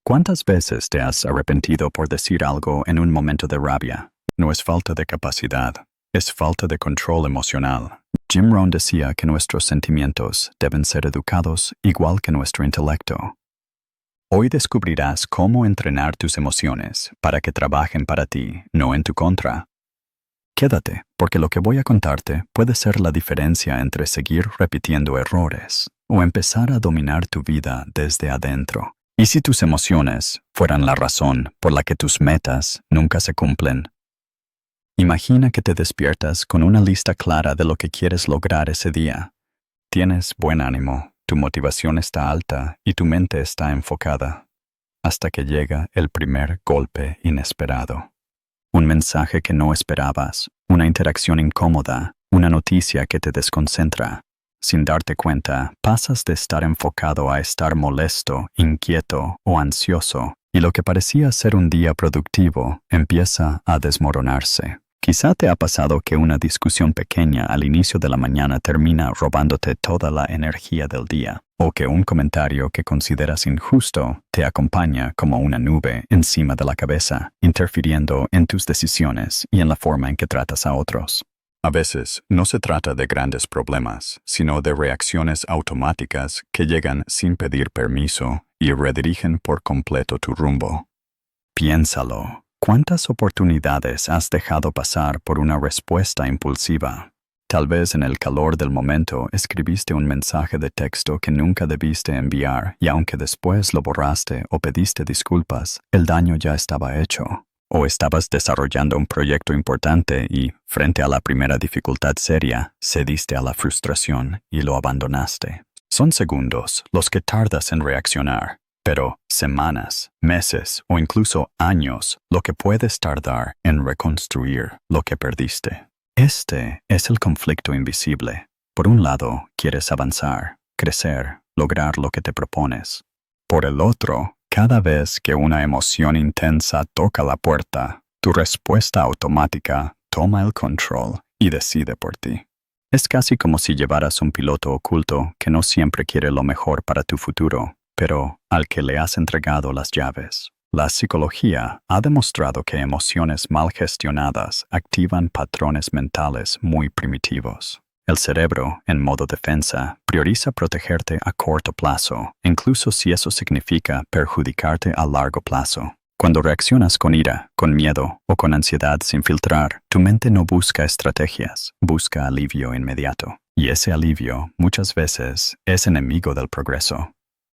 ¿Cuántas veces te has arrepentido por decir algo en un momento de rabia? No es falta de capacidad, es falta de control emocional. Jim Rohn decía que nuestros sentimientos deben ser educados igual que nuestro intelecto. Hoy descubrirás cómo entrenar tus emociones para que trabajen para ti, no en tu contra. Quédate, porque lo que voy a contarte puede ser la diferencia entre seguir repitiendo errores o empezar a dominar tu vida desde adentro. ¿Y si tus emociones fueran la razón por la que tus metas nunca se cumplen? Imagina que te despiertas con una lista clara de lo que quieres lograr ese día. Tienes buen ánimo, tu motivación está alta y tu mente está enfocada, hasta que llega el primer golpe inesperado. Un mensaje que no esperabas, una interacción incómoda, una noticia que te desconcentra. Sin darte cuenta, pasas de estar enfocado a estar molesto, inquieto o ansioso, y lo que parecía ser un día productivo empieza a desmoronarse. Quizá te ha pasado que una discusión pequeña al inicio de la mañana termina robándote toda la energía del día, o que un comentario que consideras injusto te acompaña como una nube encima de la cabeza, interfiriendo en tus decisiones y en la forma en que tratas a otros. A veces no se trata de grandes problemas, sino de reacciones automáticas que llegan sin pedir permiso y redirigen por completo tu rumbo. Piénsalo. ¿Cuántas oportunidades has dejado pasar por una respuesta impulsiva? Tal vez en el calor del momento escribiste un mensaje de texto que nunca debiste enviar y aunque después lo borraste o pediste disculpas, el daño ya estaba hecho. O estabas desarrollando un proyecto importante y, frente a la primera dificultad seria, cediste a la frustración y lo abandonaste. Son segundos los que tardas en reaccionar, pero semanas, meses o incluso años lo que puedes tardar en reconstruir lo que perdiste. Este es el conflicto invisible. Por un lado, quieres avanzar, crecer, lograr lo que te propones. Por el otro, cada vez que una emoción intensa toca la puerta, tu respuesta automática toma el control y decide por ti. Es casi como si llevaras un piloto oculto que no siempre quiere lo mejor para tu futuro, pero al que le has entregado las llaves. La psicología ha demostrado que emociones mal gestionadas activan patrones mentales muy primitivos. El cerebro, en modo defensa, prioriza protegerte a corto plazo, incluso si eso significa perjudicarte a largo plazo. Cuando reaccionas con ira, con miedo o con ansiedad sin filtrar, tu mente no busca estrategias, busca alivio inmediato. Y ese alivio, muchas veces, es enemigo del progreso.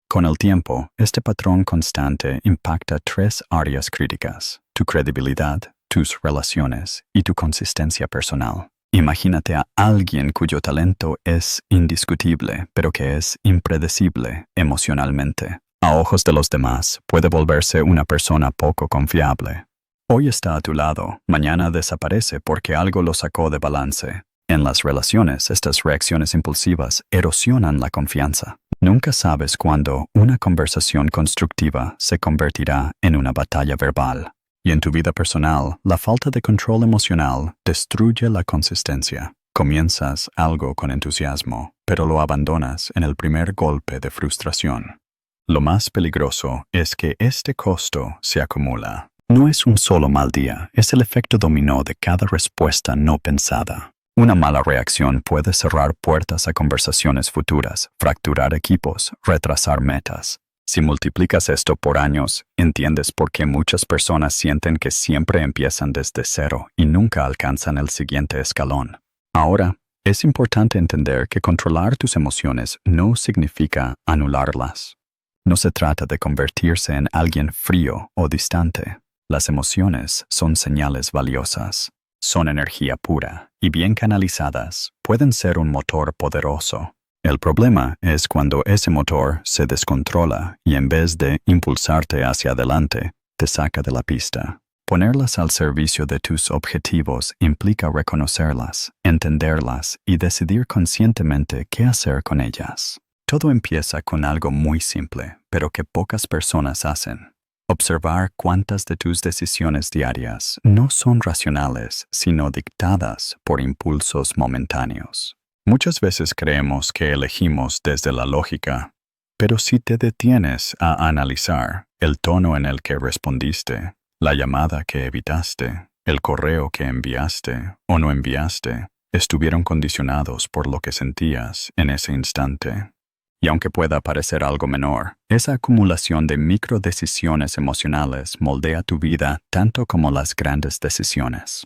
Con el tiempo, este patrón constante impacta 3 áreas críticas: tu credibilidad, tus relaciones y tu consistencia personal. Imagínate a alguien cuyo talento es indiscutible, pero que es impredecible emocionalmente. A ojos de los demás, puede volverse una persona poco confiable. Hoy está a tu lado, mañana desaparece porque algo lo sacó de balance. En las relaciones, estas reacciones impulsivas erosionan la confianza. Nunca sabes cuándo una conversación constructiva se convertirá en una batalla verbal. Y en tu vida personal, la falta de control emocional destruye la consistencia. Comienzas algo con entusiasmo, pero lo abandonas en el primer golpe de frustración. Lo más peligroso es que este costo se acumula. No es un solo mal día, es el efecto dominó de cada respuesta no pensada. Una mala reacción puede cerrar puertas a conversaciones futuras, fracturar equipos, retrasar metas. Si multiplicas esto por años, entiendes por qué muchas personas sienten que siempre empiezan desde cero y nunca alcanzan el siguiente escalón. Ahora, es importante entender que controlar tus emociones no significa anularlas. No se trata de convertirse en alguien frío o distante. Las emociones son señales valiosas. Son energía pura y bien canalizadas, pueden ser un motor poderoso. El problema es cuando ese motor se descontrola y en vez de impulsarte hacia adelante, te saca de la pista. Ponerlas al servicio de tus objetivos implica reconocerlas, entenderlas y decidir conscientemente qué hacer con ellas. Todo empieza con algo muy simple, pero que pocas personas hacen. Observar cuántas de tus decisiones diarias no son racionales, sino dictadas por impulsos momentáneos. Muchas veces creemos que elegimos desde la lógica, pero si te detienes a analizar, el tono en el que respondiste, la llamada que evitaste, el correo que enviaste o no enviaste, estuvieron condicionados por lo que sentías en ese instante. Y aunque pueda parecer algo menor, esa acumulación de microdecisiones emocionales moldea tu vida tanto como las grandes decisiones.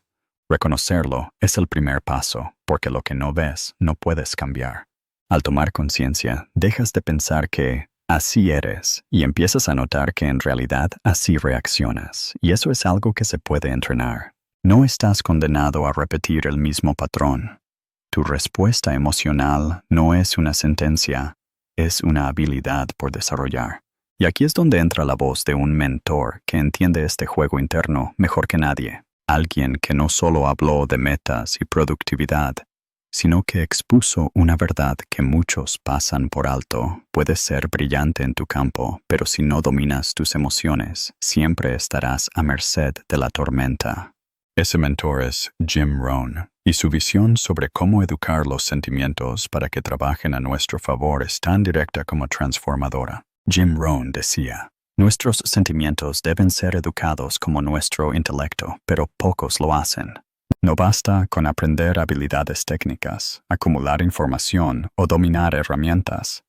Reconocerlo es el primer paso, porque lo que no ves no puedes cambiar. Al tomar conciencia, dejas de pensar que así eres y empiezas a notar que en realidad así reaccionas, y eso es algo que se puede entrenar. No estás condenado a repetir el mismo patrón. Tu respuesta emocional no es una sentencia, es una habilidad por desarrollar. Y aquí es donde entra la voz de un mentor que entiende este juego interno mejor que nadie. Alguien que no solo habló de metas y productividad, sino que expuso una verdad que muchos pasan por alto. Puedes ser brillante en tu campo, pero si no dominas tus emociones, siempre estarás a merced de la tormenta. Ese mentor es Jim Rohn, y su visión sobre cómo educar los sentimientos para que trabajen a nuestro favor es tan directa como transformadora. Jim Rohn decía: nuestros sentimientos deben ser educados como nuestro intelecto, pero pocos lo hacen. No basta con aprender habilidades técnicas, acumular información o dominar herramientas.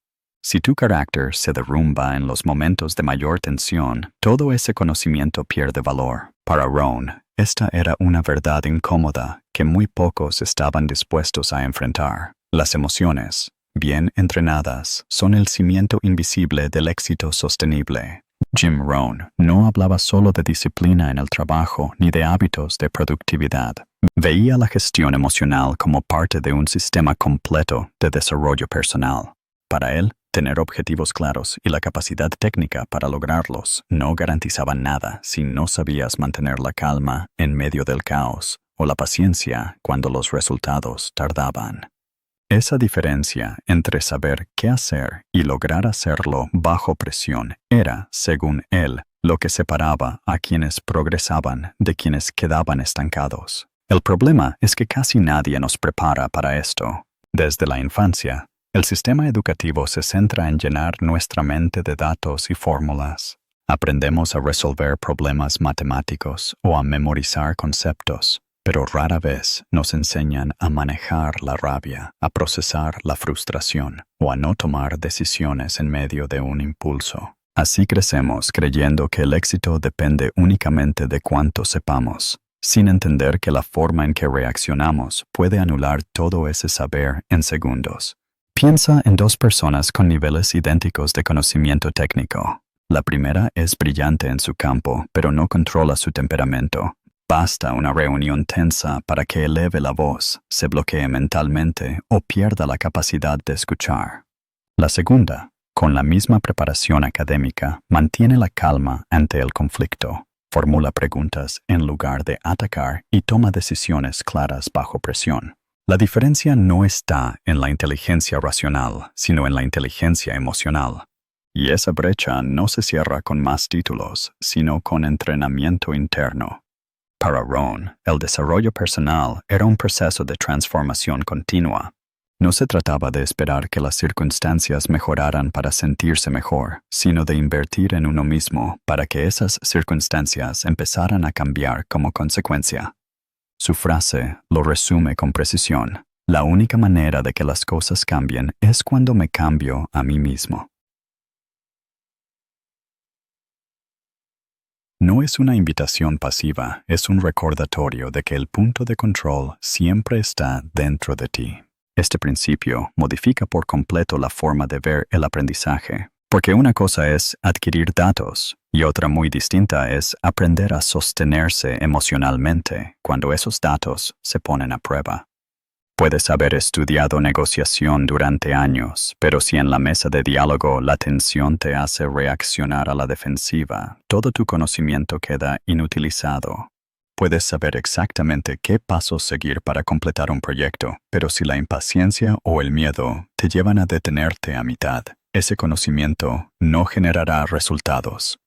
Si tu carácter se derrumba en los momentos de mayor tensión, todo ese conocimiento pierde valor. Para Rohn, esta era una verdad incómoda que muy pocos estaban dispuestos a enfrentar. Las emociones, bien entrenadas, son el cimiento invisible del éxito sostenible. Jim Rohn no hablaba solo de disciplina en el trabajo ni de hábitos de productividad. Veía la gestión emocional como parte de un sistema completo de desarrollo personal. Para él, tener objetivos claros y la capacidad técnica para lograrlos no garantizaban nada si no sabías mantener la calma en medio del caos o la paciencia cuando los resultados tardaban. Esa diferencia entre saber qué hacer y lograr hacerlo bajo presión era, según él, lo que separaba a quienes progresaban de quienes quedaban estancados. El problema es que casi nadie nos prepara para esto. Desde la infancia, el sistema educativo se centra en llenar nuestra mente de datos y fórmulas. Aprendemos a resolver problemas matemáticos o a memorizar conceptos, pero rara vez nos enseñan a manejar la rabia, a procesar la frustración o a no tomar decisiones en medio de un impulso. Así crecemos creyendo que el éxito depende únicamente de cuánto sepamos, sin entender que la forma en que reaccionamos puede anular todo ese saber en segundos. Piensa en dos personas con niveles idénticos de conocimiento técnico. La primera es brillante en su campo, pero no controla su temperamento. Basta una reunión tensa para que eleve la voz, se bloquee mentalmente o pierda la capacidad de escuchar. La segunda, con la misma preparación académica, mantiene la calma ante el conflicto, formula preguntas en lugar de atacar y toma decisiones claras bajo presión. La diferencia no está en la inteligencia racional, sino en la inteligencia emocional. Y esa brecha no se cierra con más títulos, sino con entrenamiento interno. Para Rohn, el desarrollo personal era un proceso de transformación continua. No se trataba de esperar que las circunstancias mejoraran para sentirse mejor, sino de invertir en uno mismo para que esas circunstancias empezaran a cambiar como consecuencia. Su frase lo resume con precisión: la única manera de que las cosas cambien es cuando me cambio a mí mismo. No es una invitación pasiva, es un recordatorio de que el punto de control siempre está dentro de ti. Este principio modifica por completo la forma de ver el aprendizaje, porque una cosa es adquirir datos y otra muy distinta es aprender a sostenerse emocionalmente cuando esos datos se ponen a prueba. Puedes haber estudiado negociación durante años, pero si en la mesa de diálogo la tensión te hace reaccionar a la defensiva, todo tu conocimiento queda inutilizado. Puedes saber exactamente qué pasos seguir para completar un proyecto, pero si la impaciencia o el miedo te llevan a detenerte a mitad, ese conocimiento no generará resultados.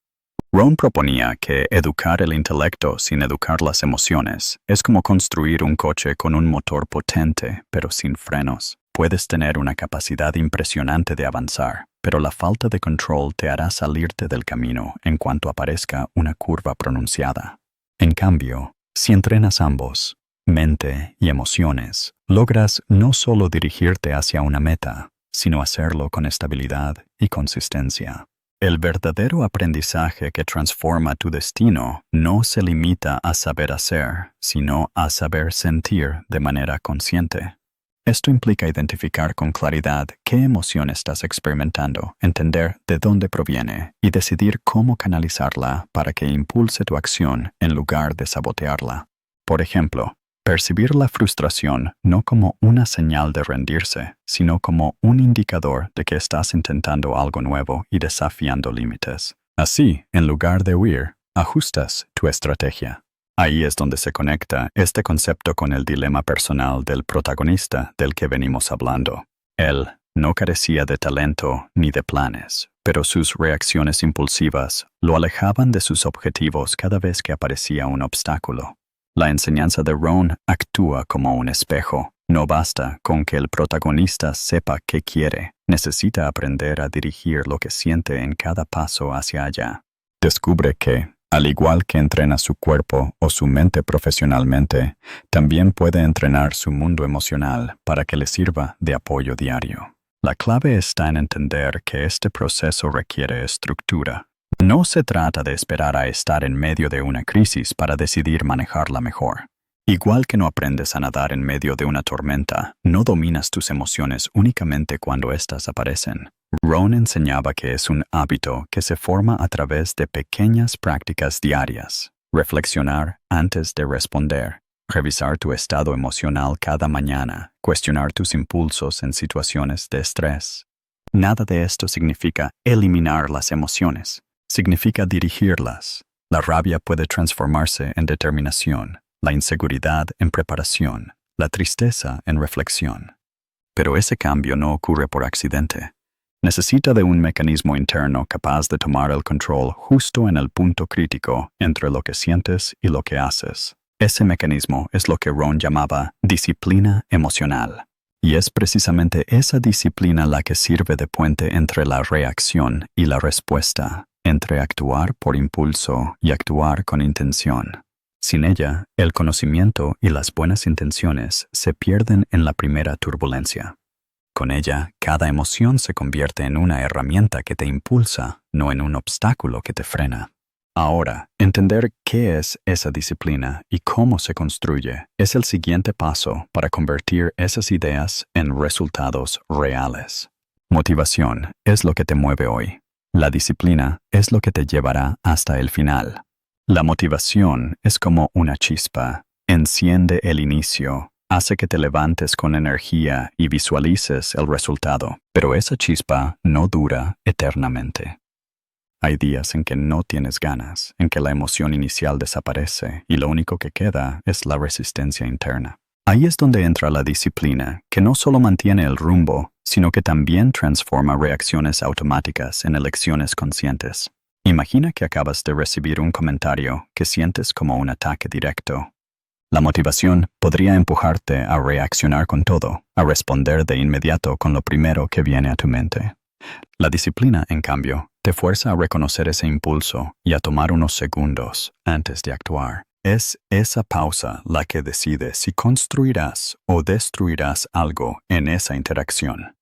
Rohn proponía que educar el intelecto sin educar las emociones es como construir un coche con un motor potente pero sin frenos. Puedes tener una capacidad impresionante de avanzar, pero la falta de control te hará salirte del camino en cuanto aparezca una curva pronunciada. En cambio, si entrenas ambos, mente y emociones, logras no solo dirigirte hacia una meta, sino hacerlo con estabilidad y consistencia. El verdadero aprendizaje que transforma tu destino no se limita a saber hacer, sino a saber sentir de manera consciente. Esto implica identificar con claridad qué emoción estás experimentando, entender de dónde proviene y decidir cómo canalizarla para que impulse tu acción en lugar de sabotearla. Por ejemplo, percibir la frustración no como una señal de rendirse, sino como un indicador de que estás intentando algo nuevo y desafiando límites. Así, en lugar de huir, ajustas tu estrategia. Ahí es donde se conecta este concepto con el dilema personal del protagonista del que venimos hablando. Él no carecía de talento ni de planes, pero sus reacciones impulsivas lo alejaban de sus objetivos cada vez que aparecía un obstáculo. La enseñanza de Rohn actúa como un espejo. No basta con que el protagonista sepa qué quiere, necesita aprender a dirigir lo que siente en cada paso hacia allá. Descubre que, al igual que entrena su cuerpo o su mente profesionalmente, también puede entrenar su mundo emocional para que le sirva de apoyo diario. La clave está en entender que este proceso requiere estructura. No se trata de esperar a estar en medio de una crisis para decidir manejarla mejor. Igual que no aprendes a nadar en medio de una tormenta, no dominas tus emociones únicamente cuando éstas aparecen. Rohn enseñaba que es un hábito que se forma a través de pequeñas prácticas diarias. Reflexionar antes de responder, revisar tu estado emocional cada mañana, cuestionar tus impulsos en situaciones de estrés. Nada de esto significa eliminar las emociones. Significa dirigirlas. La rabia puede transformarse en determinación, la inseguridad en preparación, la tristeza en reflexión. Pero ese cambio no ocurre por accidente. Necesita de un mecanismo interno capaz de tomar el control justo en el punto crítico entre lo que sientes y lo que haces. Ese mecanismo es lo que Rohn llamaba disciplina emocional. Y es precisamente esa disciplina la que sirve de puente entre la reacción y la respuesta, entre actuar por impulso y actuar con intención. Sin ella, el conocimiento y las buenas intenciones se pierden en la primera turbulencia. Con ella, cada emoción se convierte en una herramienta que te impulsa, no en un obstáculo que te frena. Ahora, entender qué es esa disciplina y cómo se construye es el siguiente paso para convertir esas ideas en resultados reales. Motivación es lo que te mueve hoy. La disciplina es lo que te llevará hasta el final. La motivación es como una chispa. Enciende el inicio, hace que te levantes con energía y visualices el resultado. Pero esa chispa no dura eternamente. Hay días en que no tienes ganas, en que la emoción inicial desaparece y lo único que queda es la resistencia interna. Ahí es donde entra la disciplina, que no solo mantiene el rumbo, sino que también transforma reacciones automáticas en elecciones conscientes. Imagina que acabas de recibir un comentario que sientes como un ataque directo. La motivación podría empujarte a reaccionar con todo, a responder de inmediato con lo primero que viene a tu mente. La disciplina, en cambio, te fuerza a reconocer ese impulso y a tomar unos segundos antes de actuar. Es esa pausa la que decide si construirás o destruirás algo en esa interacción.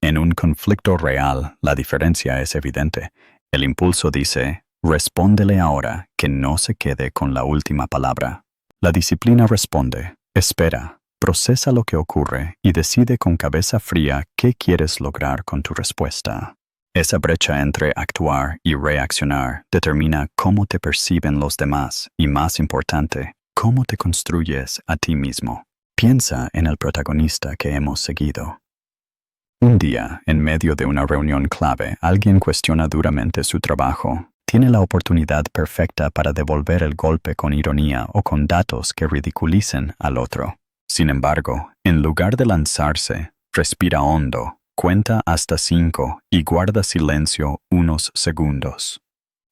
En un conflicto real, la diferencia es evidente. El impulso dice, respóndele ahora, que no se quede con la última palabra. La disciplina responde, espera, procesa lo que ocurre y decide con cabeza fría qué quieres lograr con tu respuesta. Esa brecha entre actuar y reaccionar determina cómo te perciben los demás y, más importante, cómo te construyes a ti mismo. Piensa en el protagonista que hemos seguido. Un día, en medio de una reunión clave, alguien cuestiona duramente su trabajo. Tiene la oportunidad perfecta para devolver el golpe con ironía o con datos que ridiculicen al otro. Sin embargo, en lugar de lanzarse, respira hondo. Cuenta hasta 5 y guarda silencio unos segundos.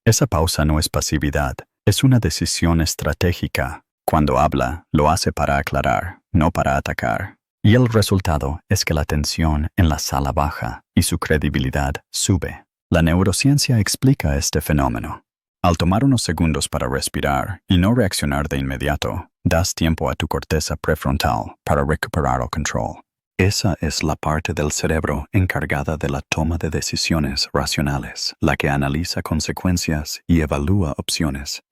Esa pausa no es pasividad, es una decisión estratégica. Cuando habla, lo hace para aclarar, no para atacar. Y el resultado es que la tensión en la sala baja y su credibilidad sube. La neurociencia explica este fenómeno. Al tomar unos segundos para respirar y no reaccionar de inmediato, das tiempo a tu corteza prefrontal para recuperar el control. Esa es la parte del cerebro encargada de la toma de decisiones racionales, la que analiza consecuencias y evalúa opciones.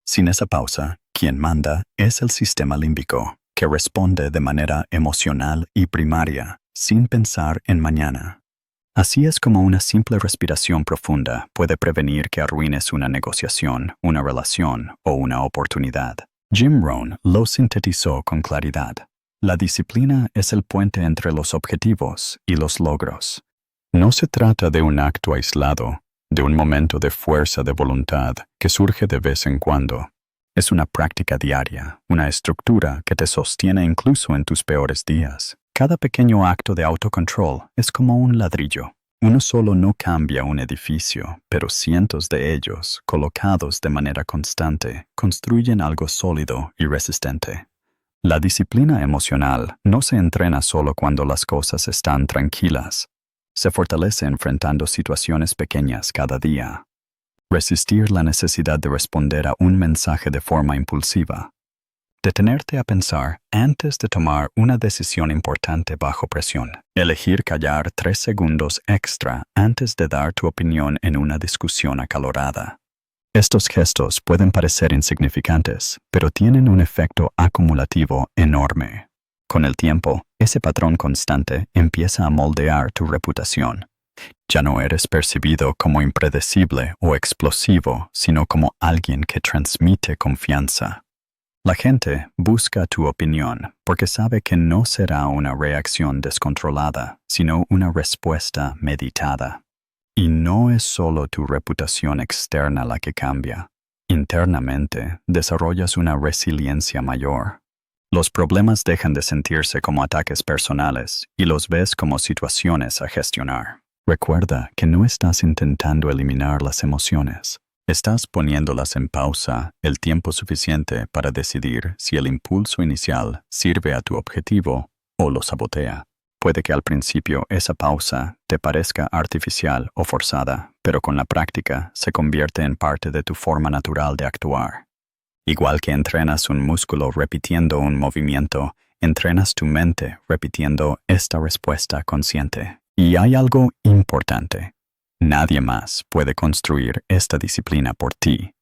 Sin esa pausa, quien manda es el sistema límbico, que responde de manera emocional y primaria, sin pensar en mañana. Así es como una simple respiración profunda puede prevenir que arruines una negociación, una relación o una oportunidad. Jim Rohn lo sintetizó con claridad. La disciplina es el puente entre los objetivos y los logros. No se trata de un acto aislado, de un momento de fuerza de voluntad que surge de vez en cuando. Es una práctica diaria, una estructura que te sostiene incluso en tus peores días. Cada pequeño acto de autocontrol es como un ladrillo. Uno solo no cambia un edificio, pero cientos de ellos, colocados de manera constante, construyen algo sólido y resistente. La disciplina emocional no se entrena solo cuando las cosas están tranquilas. Se fortalece enfrentando situaciones pequeñas cada día. Resistir la necesidad de responder a un mensaje de forma impulsiva. Detenerte a pensar antes de tomar una decisión importante bajo presión. Elegir callar 3 segundos extra antes de dar tu opinión en una discusión acalorada. Estos gestos pueden parecer insignificantes, pero tienen un efecto acumulativo enorme. Con el tiempo, ese patrón constante empieza a moldear tu reputación. Ya no eres percibido como impredecible o explosivo, sino como alguien que transmite confianza. La gente busca tu opinión porque sabe que no será una reacción descontrolada, sino una respuesta meditada. Y no es solo tu reputación externa la que cambia. Internamente, desarrollas una resiliencia mayor. Los problemas dejan de sentirse como ataques personales y los ves como situaciones a gestionar. Recuerda que no estás intentando eliminar las emociones. Estás poniéndolas en pausa el tiempo suficiente para decidir si el impulso inicial sirve a tu objetivo o lo sabotea. Puede que al principio esa pausa te parezca artificial o forzada, pero con la práctica se convierte en parte de tu forma natural de actuar. Igual que entrenas un músculo repitiendo un movimiento, entrenas tu mente repitiendo esta respuesta consciente. Y hay algo importante. Nadie más puede construir esta disciplina por ti.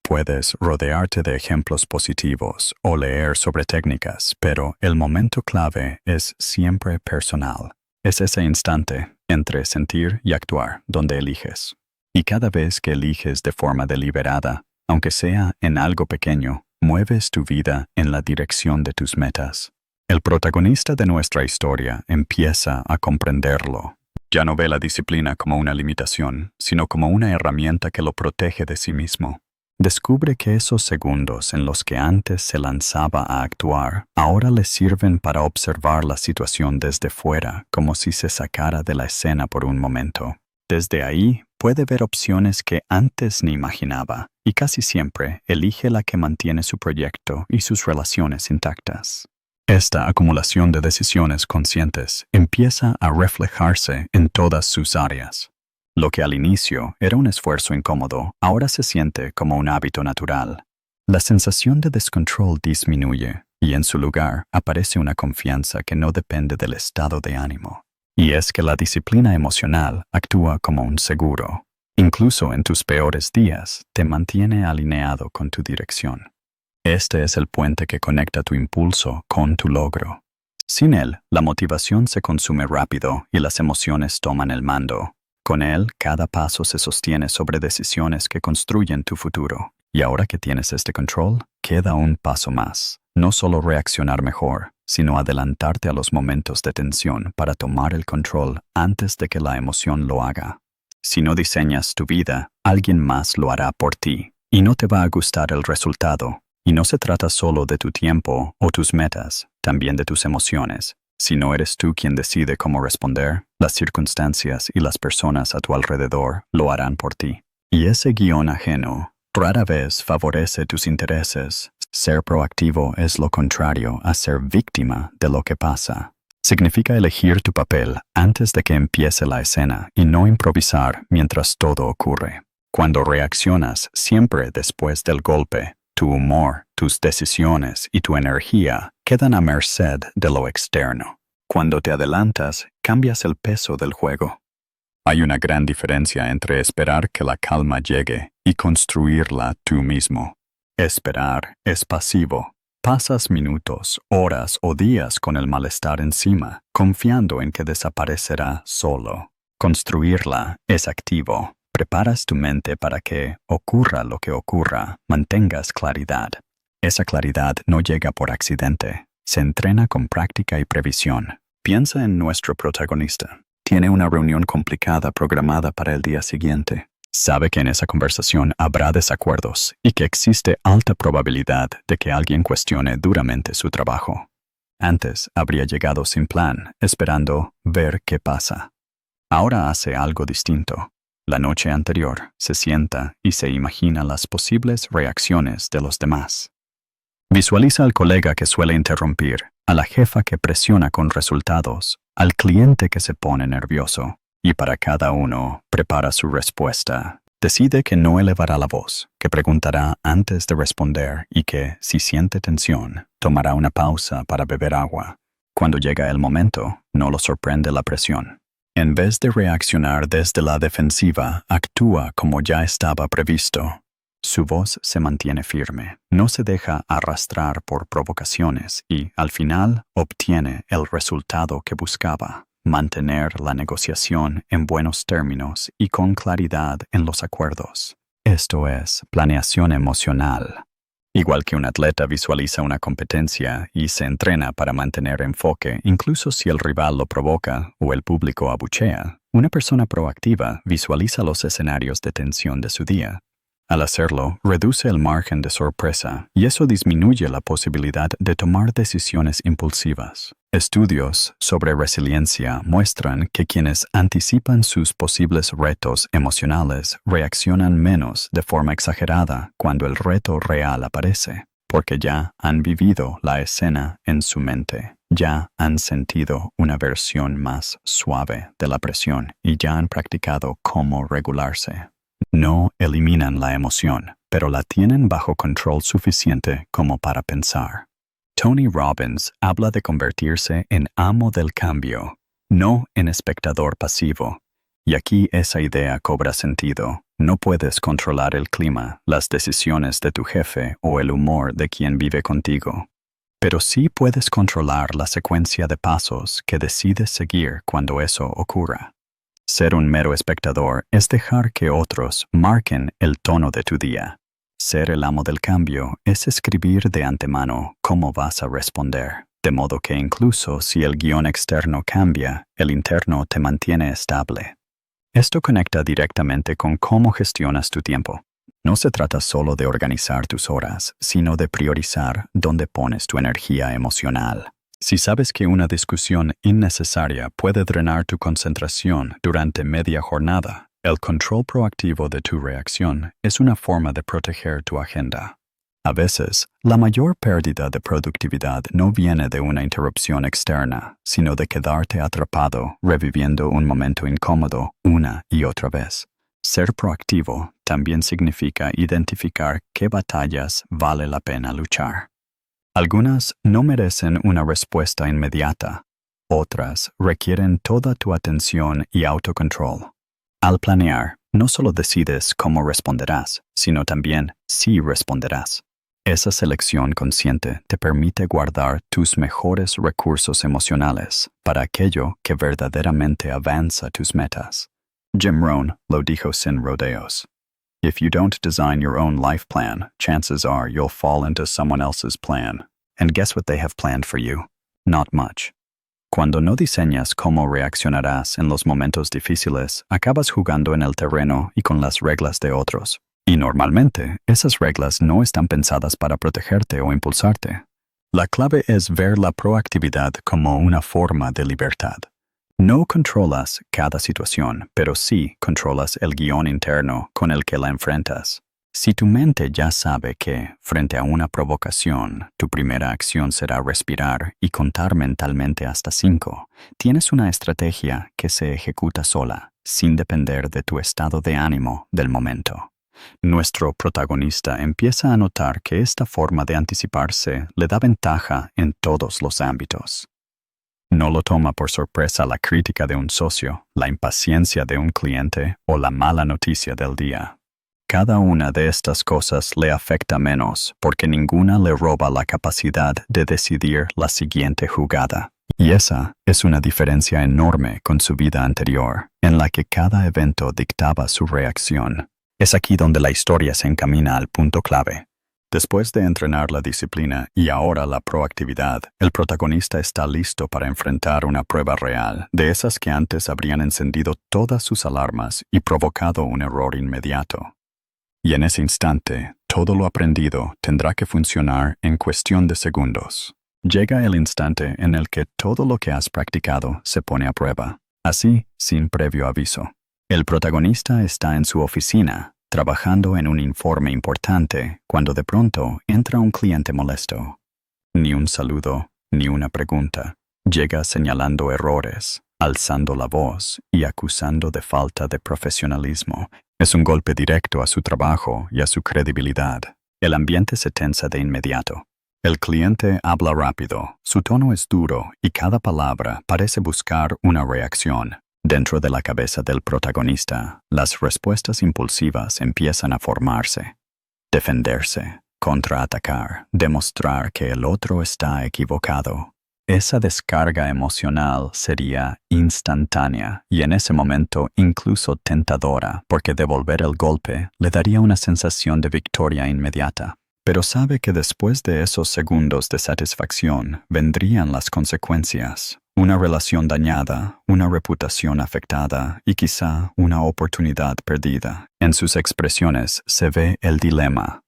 Puedes rodearte de ejemplos positivos o leer sobre técnicas, pero el momento clave es siempre personal. Es ese instante entre sentir y actuar donde eliges. Y cada vez que eliges de forma deliberada, aunque sea en algo pequeño, mueves tu vida en la dirección de tus metas. El protagonista de nuestra historia empieza a comprenderlo. Ya no ve la disciplina como una limitación, sino como una herramienta que lo protege de sí mismo. Descubre que esos segundos en los que antes se lanzaba a actuar, ahora le sirven para observar la situación desde fuera, como si se sacara de la escena por un momento. Desde ahí, puede ver opciones que antes ni imaginaba, y casi siempre elige la que mantiene su proyecto y sus relaciones intactas. Esta acumulación de decisiones conscientes empieza a reflejarse en todas sus áreas. Lo que al inicio era un esfuerzo incómodo, ahora se siente como un hábito natural. La sensación de descontrol disminuye y en su lugar aparece una confianza que no depende del estado de ánimo. Y es que la disciplina emocional actúa como un seguro. Incluso en tus peores días, te mantiene alineado con tu dirección. Este es el puente que conecta tu impulso con tu logro. Sin él, la motivación se consume rápido y las emociones toman el mando. Con él, cada paso se sostiene sobre decisiones que construyen tu futuro. Y ahora que tienes este control, queda un paso más. No solo reaccionar mejor, sino adelantarte a los momentos de tensión para tomar el control antes de que la emoción lo haga. Si no diseñas tu vida, alguien más lo hará por ti. Y no te va a gustar el resultado. Y no se trata solo de tu tiempo o tus metas, también de tus emociones. Si no eres tú quien decide cómo responder, las circunstancias y las personas a tu alrededor lo harán por ti. Y ese guión ajeno rara vez favorece tus intereses. Ser proactivo es lo contrario a ser víctima de lo que pasa. Significa elegir tu papel antes de que empiece la escena y no improvisar mientras todo ocurre. Cuando reaccionas siempre después del golpe, tu humor, tus decisiones y tu energía quedan a merced de lo externo. Cuando te adelantas, cambias el peso del juego. Hay una gran diferencia entre esperar que la calma llegue y construirla tú mismo. Esperar es pasivo. Pasas minutos, horas o días con el malestar encima, confiando en que desaparecerá solo. Construirla es activo. Preparas tu mente para que, ocurra lo que ocurra, mantengas claridad. Esa claridad no llega por accidente. Se entrena con práctica y previsión. Piensa en nuestro protagonista. Tiene una reunión complicada programada para el día siguiente. Sabe que en esa conversación habrá desacuerdos y que existe alta probabilidad de que alguien cuestione duramente su trabajo. Antes habría llegado sin plan, esperando ver qué pasa. Ahora hace algo distinto. La noche anterior se sienta y se imagina las posibles reacciones de los demás. Visualiza al colega que suele interrumpir, a la jefa que presiona con resultados, al cliente que se pone nervioso, y para cada uno prepara su respuesta. Decide que no elevará la voz, que preguntará antes de responder y que, si siente tensión, tomará una pausa para beber agua. Cuando llega el momento, no lo sorprende la presión. En vez de reaccionar desde la defensiva, actúa como ya estaba previsto. Su voz se mantiene firme, no se deja arrastrar por provocaciones y, al final, obtiene el resultado que buscaba: mantener la negociación en buenos términos y con claridad en los acuerdos. Esto es planeación emocional. Igual que un atleta visualiza una competencia y se entrena para mantener enfoque incluso si el rival lo provoca o el público abuchea, una persona proactiva visualiza los escenarios de tensión de su día. Al hacerlo, reduce el margen de sorpresa y eso disminuye la posibilidad de tomar decisiones impulsivas. Estudios sobre resiliencia muestran que quienes anticipan sus posibles retos emocionales reaccionan menos de forma exagerada cuando el reto real aparece, porque ya han vivido la escena en su mente, ya han sentido una versión más suave de la presión y ya han practicado cómo regularse. No eliminan la emoción, pero la tienen bajo control suficiente como para pensar. Tony Robbins habla de convertirse en amo del cambio, no en espectador pasivo. Y aquí esa idea cobra sentido. No puedes controlar el clima, las decisiones de tu jefe o el humor de quien vive contigo. Pero sí puedes controlar la secuencia de pasos que decides seguir cuando eso ocurra. Ser un mero espectador es dejar que otros marquen el tono de tu día. Ser el amo del cambio es escribir de antemano cómo vas a responder, de modo que incluso si el guión externo cambia, el interno te mantiene estable. Esto conecta directamente con cómo gestionas tu tiempo. No se trata solo de organizar tus horas, sino de priorizar dónde pones tu energía emocional. Si sabes que una discusión innecesaria puede drenar tu concentración durante media jornada, el control proactivo de tu reacción es una forma de proteger tu agenda. A veces, la mayor pérdida de productividad no viene de una interrupción externa, sino de quedarte atrapado reviviendo un momento incómodo una y otra vez. Ser proactivo también significa identificar qué batallas vale la pena luchar. Algunas no merecen una respuesta inmediata, otras requieren toda tu atención y autocontrol. Al planear, no solo decides cómo responderás, sino también si responderás. Esa selección consciente te permite guardar tus mejores recursos emocionales para aquello que verdaderamente avanza tus metas. Jim Rohn lo dijo sin rodeos. If you don't design your own life plan, chances are you'll fall into someone else's plan. And guess what they have planned for you? Not much. Cuando no diseñas cómo reaccionarás en los momentos difíciles, acabas jugando en el terreno y con las reglas de otros. Y normalmente, esas reglas no están pensadas para protegerte o impulsarte. La clave es ver la proactividad como una forma de libertad. No controlas cada situación, pero sí controlas el guión interno con el que la enfrentas. Si tu mente ya sabe que, frente a una provocación, tu primera acción será respirar y contar mentalmente hasta 5, tienes una estrategia que se ejecuta sola, sin depender de tu estado de ánimo del momento. Nuestro protagonista empieza a notar que esta forma de anticiparse le da ventaja en todos los ámbitos. No lo toma por sorpresa la crítica de un socio, la impaciencia de un cliente o la mala noticia del día. Cada una de estas cosas le afecta menos porque ninguna le roba la capacidad de decidir la siguiente jugada. Y esa es una diferencia enorme con su vida anterior, en la que cada evento dictaba su reacción. Es aquí donde la historia se encamina al punto clave. Después de entrenar la disciplina y ahora la proactividad, el protagonista está listo para enfrentar una prueba real, de esas que antes habrían encendido todas sus alarmas y provocado un error inmediato. Y en ese instante, todo lo aprendido tendrá que funcionar en cuestión de segundos. Llega el instante en el que todo lo que has practicado se pone a prueba, así sin previo aviso. El protagonista está en su oficina, trabajando en un informe importante, cuando de pronto entra un cliente molesto. Ni un saludo, ni una pregunta. Llega señalando errores, alzando la voz y acusando de falta de profesionalismo. Es un golpe directo a su trabajo y a su credibilidad. El ambiente se tensa de inmediato. El cliente habla rápido, su tono es duro y cada palabra parece buscar una reacción. Dentro de la cabeza del protagonista, las respuestas impulsivas empiezan a formarse. Defenderse, contraatacar, demostrar que el otro está equivocado. Esa descarga emocional sería instantánea y en ese momento incluso tentadora, porque devolver el golpe le daría una sensación de victoria inmediata. Pero sabe que después de esos segundos de satisfacción vendrían las consecuencias. Una relación dañada, una reputación afectada y quizá una oportunidad perdida. En sus expresiones se ve el dilema.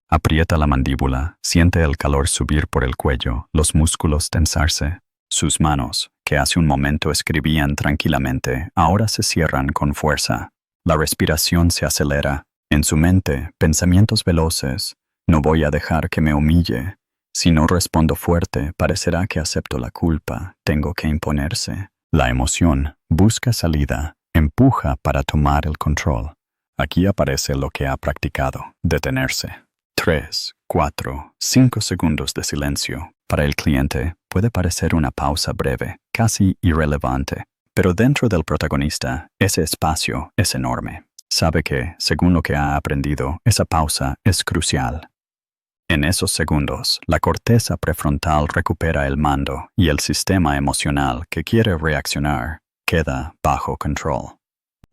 Aprieta la mandíbula, siente el calor subir por el cuello, los músculos tensarse. Sus manos, que hace un momento escribían tranquilamente, ahora se cierran con fuerza. La respiración se acelera. En su mente, pensamientos veloces. No voy a dejar que me humille. Si no respondo fuerte, parecerá que acepto la culpa. Tengo que imponerse. La emoción busca salida, empuja para tomar el control. Aquí aparece lo que ha practicado, detenerse. 3, 4, 5 segundos de silencio. Para el cliente puede parecer una pausa breve, casi irrelevante, pero dentro del protagonista, ese espacio es enorme. Sabe que, según lo que ha aprendido, esa pausa es crucial. En esos segundos, la corteza prefrontal recupera el mando y el sistema emocional que quiere reaccionar queda bajo control.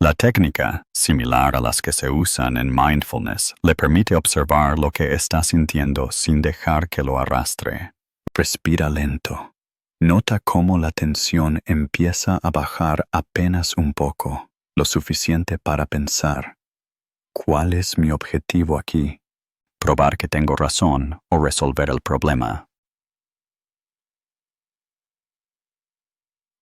La técnica, similar a las que se usan en mindfulness, le permite observar lo que está sintiendo sin dejar que lo arrastre. Respira lento. Nota cómo la tensión empieza a bajar apenas un poco, lo suficiente para pensar. ¿Cuál es mi objetivo aquí? ¿Probar que tengo razón o resolver el problema?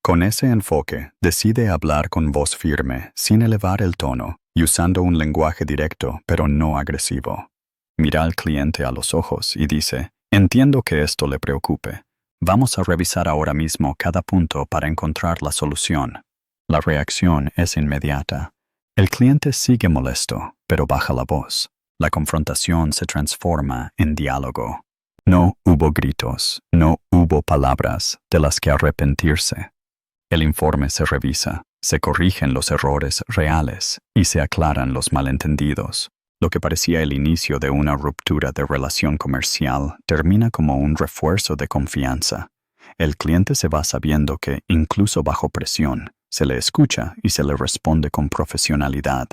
Con ese enfoque, decide hablar con voz firme, sin elevar el tono, y usando un lenguaje directo, pero no agresivo. Mira al cliente a los ojos y dice, entiendo que esto le preocupe. Vamos a revisar ahora mismo cada punto para encontrar la solución. La reacción es inmediata. El cliente sigue molesto, pero baja la voz. La confrontación se transforma en diálogo. No hubo gritos, no hubo palabras de las que arrepentirse. El informe se revisa, se corrigen los errores reales y se aclaran los malentendidos. Lo que parecía el inicio de una ruptura de relación comercial termina como un refuerzo de confianza. El cliente se va sabiendo que, incluso bajo presión, se le escucha y se le responde con profesionalidad.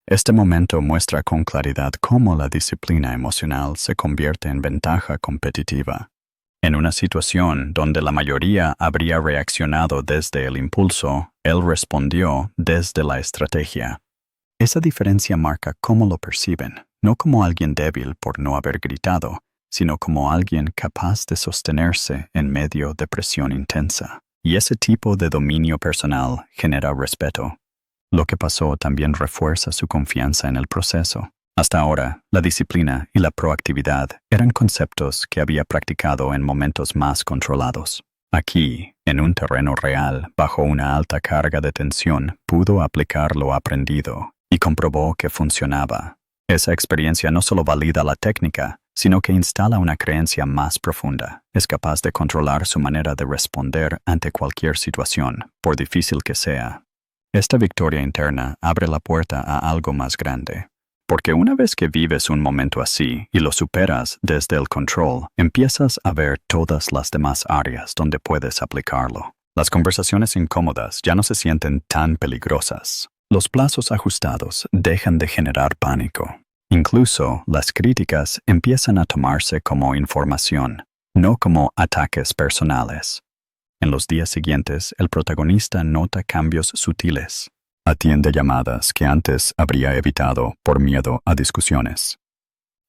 Este momento muestra con claridad cómo la disciplina emocional se convierte en ventaja competitiva. En una situación donde la mayoría habría reaccionado desde el impulso, él respondió desde la estrategia. Esa diferencia marca cómo lo perciben, no como alguien débil por no haber gritado, sino como alguien capaz de sostenerse en medio de presión intensa. Y ese tipo de dominio personal genera respeto. Lo que pasó también refuerza su confianza en el proceso. Hasta ahora, la disciplina y la proactividad eran conceptos que había practicado en momentos más controlados. Aquí, en un terreno real, bajo una alta carga de tensión, pudo aplicar lo aprendido y comprobó que funcionaba. Esa experiencia no solo valida la técnica, sino que instala una creencia más profunda. Es capaz de controlar su manera de responder ante cualquier situación, por difícil que sea. Esta victoria interna abre la puerta a algo más grande. Porque una vez que vives un momento así y lo superas desde el control, empiezas a ver todas las demás áreas donde puedes aplicarlo. Las conversaciones incómodas ya no se sienten tan peligrosas. Los plazos ajustados dejan de generar pánico. Incluso las críticas empiezan a tomarse como información, no como ataques personales. En los días siguientes, el protagonista nota cambios sutiles. Atiende llamadas que antes habría evitado por miedo a discusiones.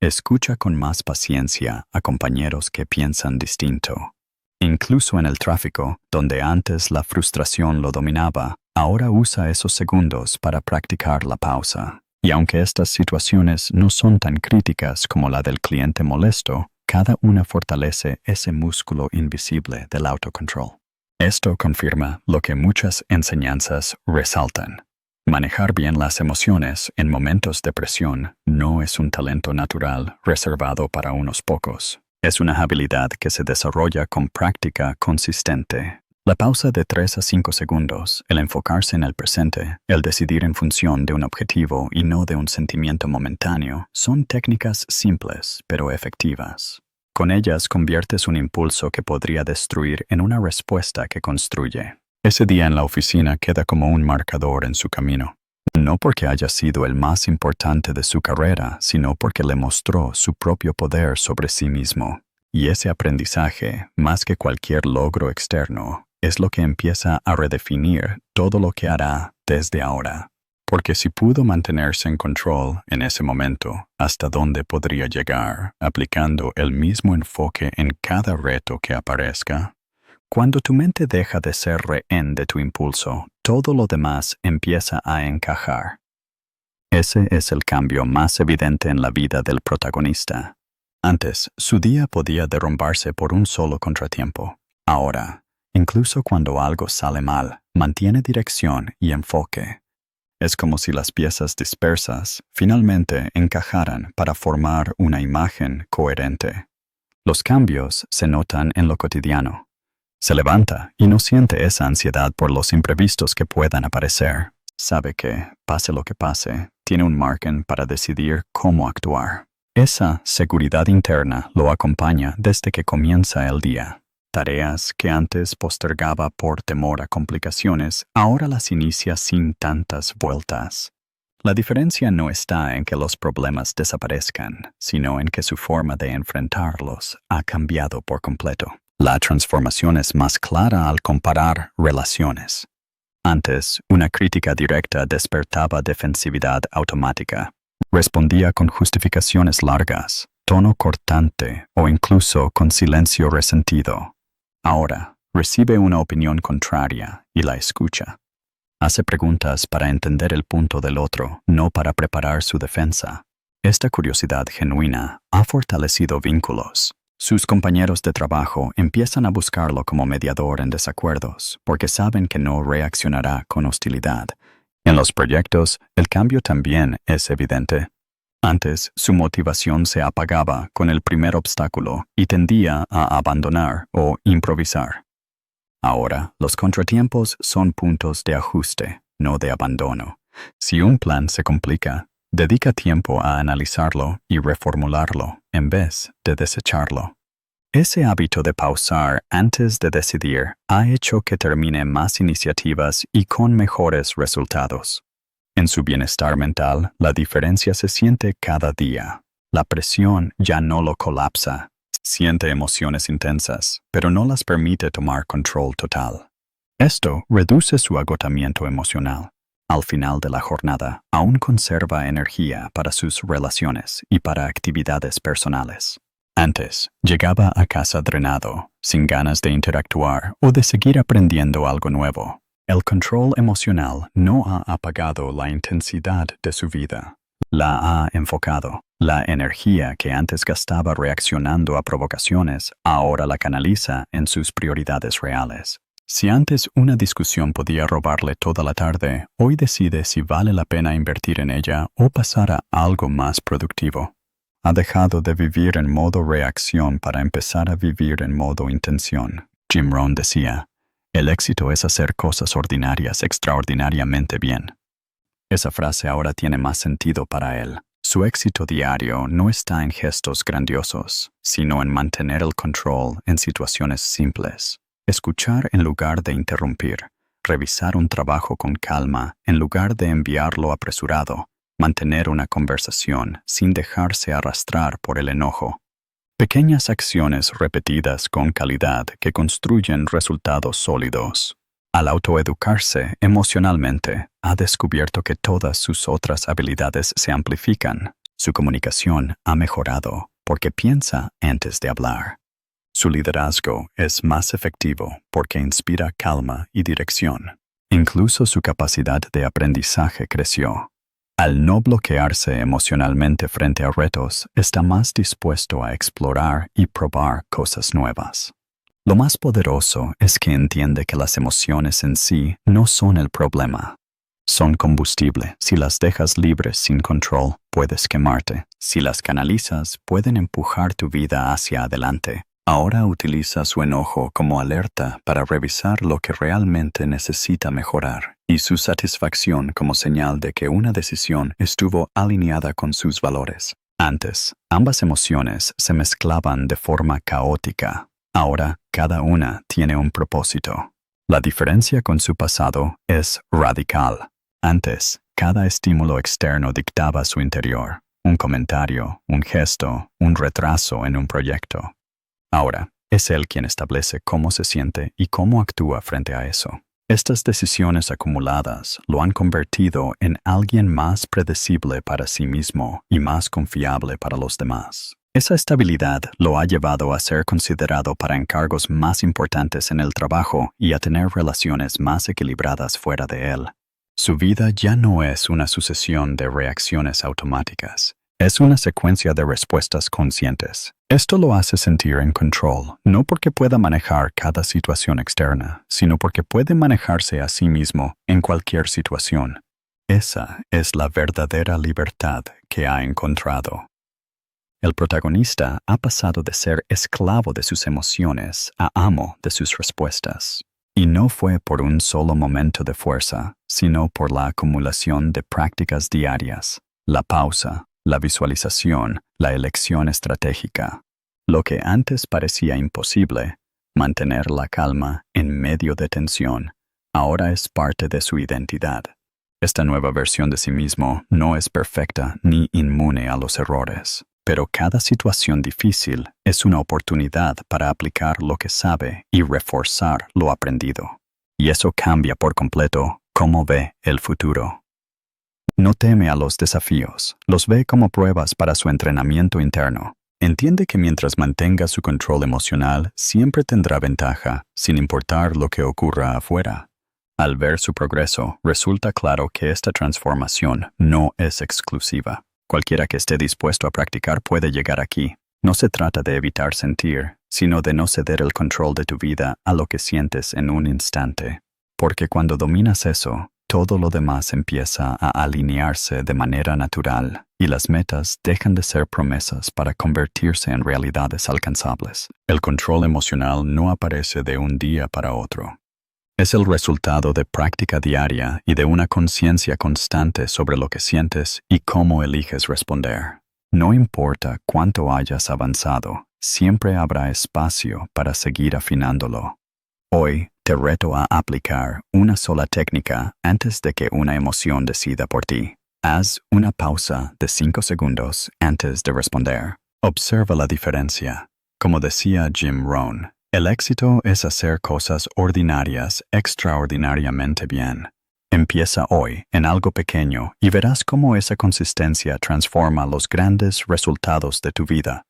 Escucha con más paciencia a compañeros que piensan distinto. Incluso en el tráfico, donde antes la frustración lo dominaba, ahora usa esos segundos para practicar la pausa. Y aunque estas situaciones no son tan críticas como la del cliente molesto, cada una fortalece ese músculo invisible del autocontrol. Esto confirma lo que muchas enseñanzas resaltan. Manejar bien las emociones en momentos de presión no es un talento natural reservado para unos pocos. Es una habilidad que se desarrolla con práctica consistente. La pausa de 3 a 5 segundos, el enfocarse en el presente, el decidir en función de un objetivo y no de un sentimiento momentáneo, son técnicas simples pero efectivas. Con ellas conviertes un impulso que podría destruir en una respuesta que construye. Ese día en la oficina queda como un marcador en su camino. No porque haya sido el más importante de su carrera, sino porque le mostró su propio poder sobre sí mismo. Y ese aprendizaje, más que cualquier logro externo, es lo que empieza a redefinir todo lo que hará desde ahora. Porque si pudo mantenerse en control en ese momento, ¿hasta dónde podría llegar aplicando el mismo enfoque en cada reto que aparezca? Cuando tu mente deja de ser rehén de tu impulso, todo lo demás empieza a encajar. Ese es el cambio más evidente en la vida del protagonista. Antes, su día podía derrumbarse por un solo contratiempo. Ahora, incluso cuando algo sale mal, mantiene dirección y enfoque. Es como si las piezas dispersas finalmente encajaran para formar una imagen coherente. Los cambios se notan en lo cotidiano. Se levanta y no siente esa ansiedad por los imprevistos que puedan aparecer. Sabe que, pase lo que pase, tiene un margen para decidir cómo actuar. Esa seguridad interna lo acompaña desde que comienza el día. Tareas que antes postergaba por temor a complicaciones, ahora las inicia sin tantas vueltas. La diferencia no está en que los problemas desaparezcan, sino en que su forma de enfrentarlos ha cambiado por completo. La transformación es más clara al comparar relaciones. Antes, una crítica directa despertaba defensividad automática. Respondía con justificaciones largas, tono cortante o incluso con silencio resentido. Ahora, recibe una opinión contraria y la escucha. Hace preguntas para entender el punto del otro, no para preparar su defensa. Esta curiosidad genuina ha fortalecido vínculos. Sus compañeros de trabajo empiezan a buscarlo como mediador en desacuerdos, porque saben que no reaccionará con hostilidad. En los proyectos, el cambio también es evidente. Antes, su motivación se apagaba con el primer obstáculo y tendía a abandonar o improvisar. Ahora, los contratiempos son puntos de ajuste, no de abandono. Si un plan se complica, dedica tiempo a analizarlo y reformularlo en vez de desecharlo. Ese hábito de pausar antes de decidir ha hecho que termine más iniciativas y con mejores resultados. En su bienestar mental, la diferencia se siente cada día. La presión ya no lo colapsa. Siente emociones intensas, pero no las permite tomar control total. Esto reduce su agotamiento emocional. Al final de la jornada, aún conserva energía para sus relaciones y para actividades personales. Antes, llegaba a casa drenado, sin ganas de interactuar o de seguir aprendiendo algo nuevo. El control emocional no ha apagado la intensidad de su vida. la ha enfocado. La energía que antes gastaba reaccionando a provocaciones, ahora la canaliza en sus prioridades reales. Si antes una discusión podía robarle toda la tarde, hoy decide si vale la pena invertir en ella o pasar a algo más productivo. Ha dejado de vivir en modo reacción para empezar a vivir en modo intención. Jim Rohn decía, el éxito es hacer cosas ordinarias extraordinariamente bien. Esa frase ahora tiene más sentido para él. Su éxito diario no está en gestos grandiosos, sino en mantener el control en situaciones simples. Escuchar en lugar de interrumpir, revisar un trabajo con calma en lugar de enviarlo apresurado, mantener una conversación sin dejarse arrastrar por el enojo. Pequeñas acciones repetidas con calidad que construyen resultados sólidos. Al autoeducarse emocionalmente, ha descubierto que todas sus otras habilidades se amplifican. Su comunicación ha mejorado porque piensa antes de hablar. Su liderazgo es más efectivo porque inspira calma y dirección. Incluso su capacidad de aprendizaje creció. Al no bloquearse emocionalmente frente a retos, está más dispuesto a explorar y probar cosas nuevas. Lo más poderoso es que entiende que las emociones en sí no son el problema. Son combustible. Si las dejas libres sin control, puedes quemarte. Si las canalizas, pueden empujar tu vida hacia adelante. Ahora utiliza su enojo como alerta para revisar lo que realmente necesita mejorar y su satisfacción como señal de que una decisión estuvo alineada con sus valores. Antes, ambas emociones se mezclaban de forma caótica. Ahora, cada una tiene un propósito. La diferencia con su pasado es radical. Antes, cada estímulo externo dictaba su interior. Un comentario, un gesto, un retraso en un proyecto. Ahora, es él quien establece cómo se siente y cómo actúa frente a eso. Estas decisiones acumuladas lo han convertido en alguien más predecible para sí mismo y más confiable para los demás. Esa estabilidad lo ha llevado a ser considerado para encargos más importantes en el trabajo y a tener relaciones más equilibradas fuera de él. Su vida ya no es una sucesión de reacciones automáticas. Es una secuencia de respuestas conscientes. Esto lo hace sentir en control, no porque pueda manejar cada situación externa, sino porque puede manejarse a sí mismo en cualquier situación. Esa es la verdadera libertad que ha encontrado. El protagonista ha pasado de ser esclavo de sus emociones a amo de sus respuestas. Y no fue por un solo momento de fuerza, sino por la acumulación de prácticas diarias, la pausa, la visualización, la elección estratégica. Lo que antes parecía imposible, mantener la calma en medio de tensión, ahora es parte de su identidad. Esta nueva versión de sí mismo no es perfecta ni inmune a los errores, pero cada situación difícil es una oportunidad para aplicar lo que sabe y reforzar lo aprendido. Y eso cambia por completo cómo ve el futuro. No teme a los desafíos, los ve como pruebas para su entrenamiento interno. Entiende que mientras mantenga su control emocional, siempre tendrá ventaja, sin importar lo que ocurra afuera. Al ver su progreso, resulta claro que esta transformación no es exclusiva. Cualquiera que esté dispuesto a practicar puede llegar aquí. No se trata de evitar sentir, sino de no ceder el control de tu vida a lo que sientes en un instante. Porque cuando dominas eso, todo lo demás empieza a alinearse de manera natural y las metas dejan de ser promesas para convertirse en realidades alcanzables. El control emocional no aparece de un día para otro. Es el resultado de práctica diaria y de una conciencia constante sobre lo que sientes y cómo eliges responder. No importa cuánto hayas avanzado, siempre habrá espacio para seguir afinándolo. Hoy te reto a aplicar una sola técnica antes de que una emoción decida por ti. Haz una pausa de 5 segundos antes de responder. Observa la diferencia. Como decía Jim Rohn, el éxito es hacer cosas ordinarias extraordinariamente bien. Empieza hoy en algo pequeño y verás cómo esa consistencia transforma los grandes resultados de tu vida.